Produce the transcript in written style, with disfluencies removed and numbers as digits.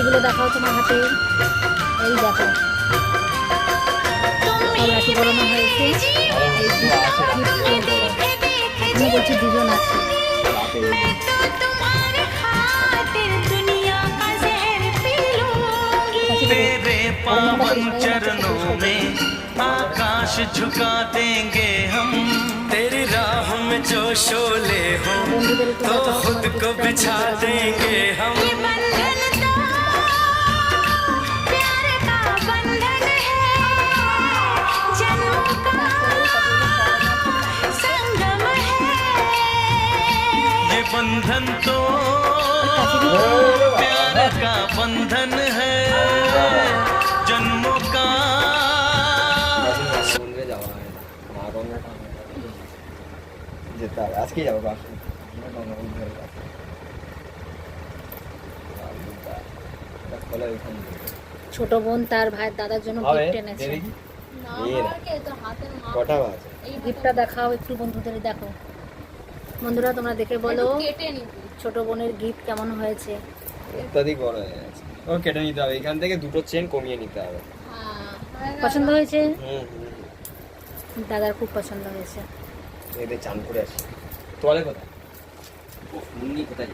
রাখিগুলো দেখাও তোমার হাতে। এই দেখো সব রাখি পরানো হয়েছে। এই এখানে বলছি দুজন আছে। तेरे पावन चरणों में आकाश झुका देंगे हम। तेरी राह में जो शोले हो तो खुद को बिछा देंगे हम। ये बंधन तो प्यार का बंधन है जन्मों का। আজকেই যাবো ছোট বোন তার ভাই দাদার জন্য গিফট এনেছে। কটা বাজে? এই গিফটটা দেখাও একটু বন্ধুদের, দেখো বন্ধুরা তোমরা দেখে বলো ছোট বোনের গিফট কেমন হয়েছে। অত্যাধিক বড় হয়ে গেছে, ও কেটে নিতে হবে। এখান থেকে দুটো চেন কমিয়ে নিতে হবে। পছন্দ হয়েছে? হুম, দাদার খুব পছন্দ হয়েছে। এদের চান করে আসি। তোয়ালে কোথায়? মুন্নি কোথায়?